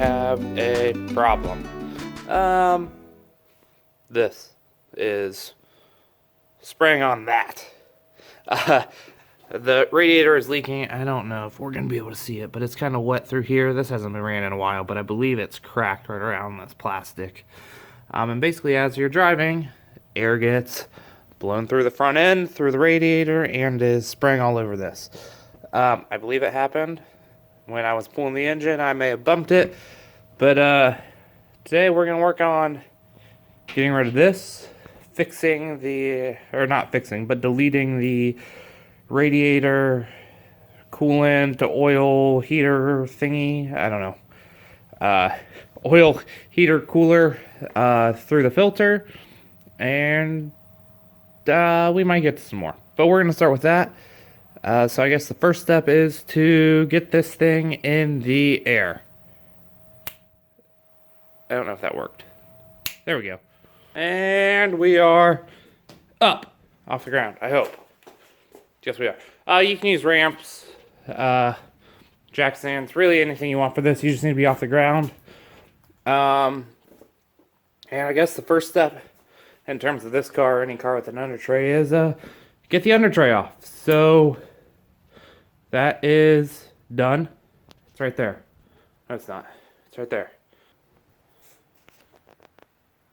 have a problem. This is spraying on that. The radiator is leaking. I don't know if we're going to be able to see it, but it's kind of wet through here. This hasn't been ran in a while, but I believe it's cracked right around this plastic. And basically, as you're driving, air gets blown through the front end, through the radiator, and is spraying all over this. I believe it happened when I was pulling the engine. I may have bumped it, but today we're going to work on getting rid of this, fixing the, or not fixing, but deleting the radiator coolant to oil heater thingy. I don't know. Oil heater cooler through the filter, and we might get to some more. But we're going to start with that. So I guess the first step is to get this thing in the air. I don't know if that worked. There we go. And we are up off the ground, I hope. Yes, we are. You can use ramps, jack stands, really anything you want for this. You just need to be off the ground. And I guess the first step in terms of this car, or any car with an under tray, is get the under tray off. So that is done. It's right there. No, it's not. It's right there.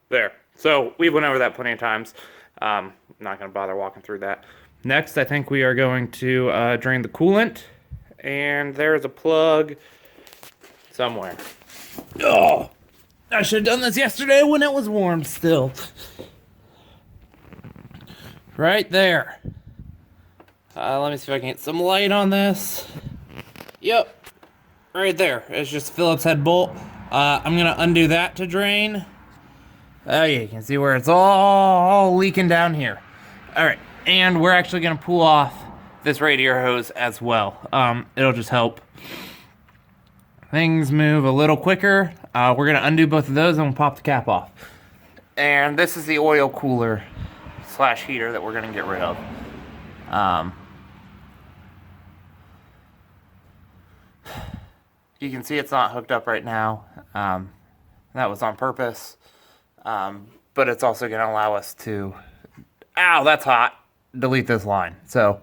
There. So we went over that plenty of times. I'm not going to bother walking through that. Next, I think we are going to drain the coolant. And there's a plug somewhere. Oh, I should have done this yesterday when it was warm still. Right there. Let me see if I can get some light on this. Yep. Right there. It's just a Phillips head bolt. I'm going to undo that to drain. Oh yeah, you can see where it's all leaking down here. Alright, and we're actually going to pull off this radiator hose as well. It'll just help things move a little quicker. We're going to undo both of those and we'll pop the cap off. And this is the oil cooler slash heater that we're going to get rid of. You can see it's not hooked up right now. That was on purpose. But it's also going to allow us to, ow, that's hot, delete this line. So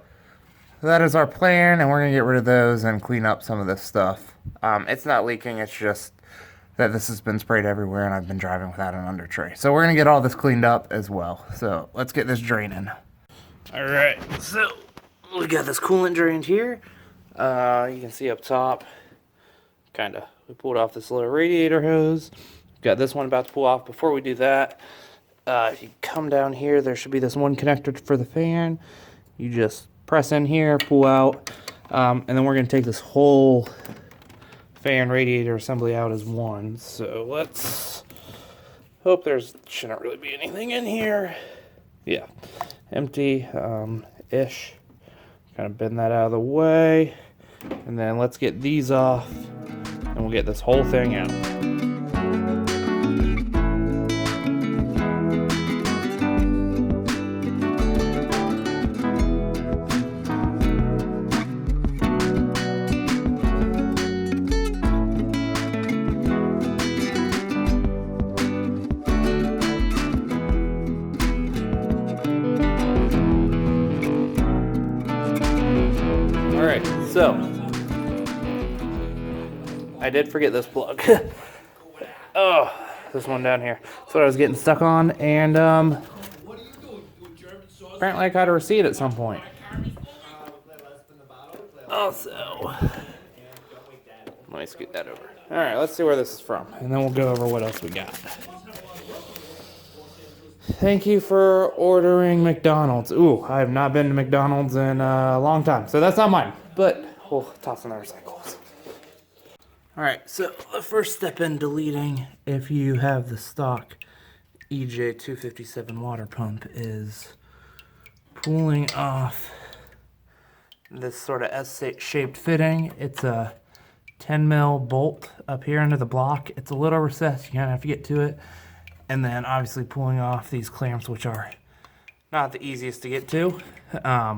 that is our plan, and we're going to get rid of those and clean up some of this stuff. It's not leaking, it's just that this has been sprayed everywhere and I've been driving without an under tray. So we're going to get all this cleaned up as well. So let's get this draining. Alright, so we got this coolant drained here. You can see up top, we pulled off this little radiator hose. Got this one about to pull off. Before we do that, if you come down here, there should be this one connector for the fan. You just press in here, pull out, and then we're going to take this whole fan radiator assembly out as one. So let's hope shouldn't really be anything in here. Yeah, empty ish. Kind of bend that out of the way, and then let's get these off, and we'll get this whole thing out. Alright, so I did forget this plug. Oh, this one down here. That's what I was getting stuck on, and apparently I got a receipt at some point. Also, let me scoot that over. Alright, let's see where this is from, and then we'll go over what else we got. Thank you for ordering McDonald's. Ooh, I have not been to McDonald's in a long time, so that's not mine, but we'll toss in the recycles. Alright, so the first step in deleting, if you have the stock EJ257 water pump, is pulling off this sort of S-shaped fitting. It's a 10 mil bolt up here under the block. It's a little recessed, you kind of have to get to it. And then obviously pulling off these clamps, which are not the easiest to get to. I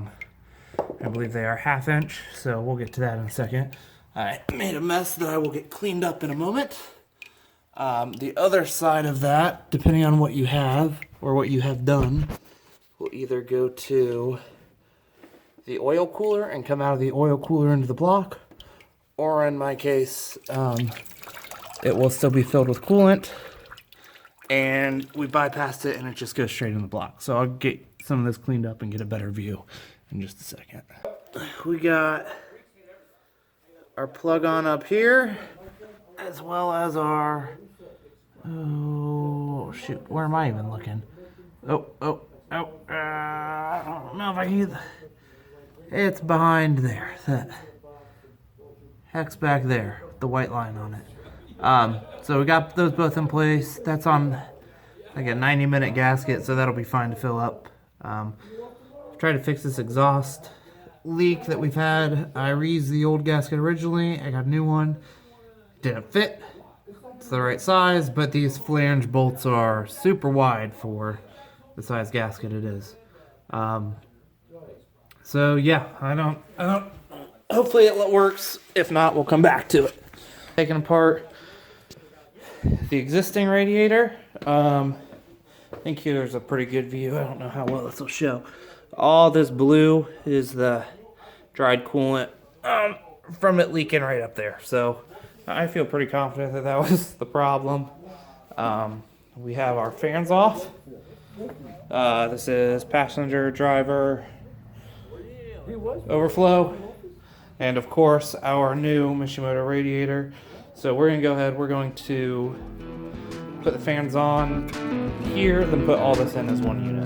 believe they are 1/2 inch, so we'll get to that in a second. I made a mess that I will get cleaned up in a moment. The other side of that, depending on what you have or what you have done, will either go to the oil cooler and come out of the oil cooler into the block, or in my case, it will still be filled with coolant, and we bypassed it and it just goes straight in the block. So I'll get some of this cleaned up and get a better view in just a second. We got our plug on up here, as well as our, oh shoot, where am I even looking? I don't know if I can get it's behind there. That hex back there, with the white line on it. So we got those both in place. That's on like a 90-minute gasket, so that'll be fine to fill up. Try to fix this exhaust leak that we've had. I reused the old gasket originally. I got a new one. Didn't fit. It's the right size, but these flange bolts are super wide for the size gasket it is. So yeah, I don't. Hopefully it works. If not, we'll come back to it. Taking apart the existing radiator. I think here's a pretty good view. I don't know how well this will show. All this blue is the dried coolant from it leaking right up there. So I feel pretty confident that that was the problem. We have our fans off. This is passenger, driver, overflow, and of course our new Mishimoto radiator. So we're going to go ahead, we're going to put the fans on here, then put all this in as one unit.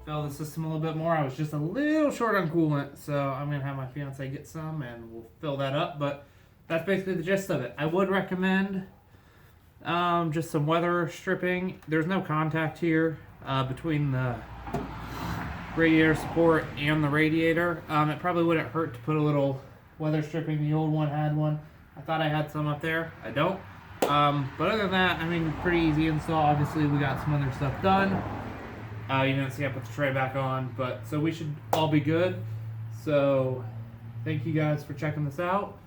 fill the system a little bit more. I was just a little short on coolant, so I'm going to have my fiance get some and we'll fill that up. But that's basically the gist of it. I would recommend just some weather stripping. There's no contact here between the radiator support and the radiator. It probably wouldn't hurt to put a little weather stripping. The old one had one. I thought I had some up there. I don't. But other than that, I mean, pretty easy install. Obviously, we got some other stuff done. You didn't see I put the tray back on, but so we should all be good. So, thank you guys for checking this out.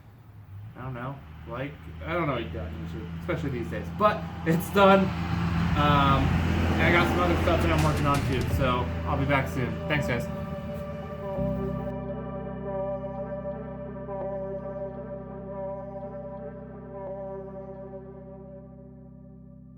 I don't know, I don't know what you've done usually, especially these days. But it's done. And I got some other stuff that I'm working on too. So I'll be back soon. Thanks, guys.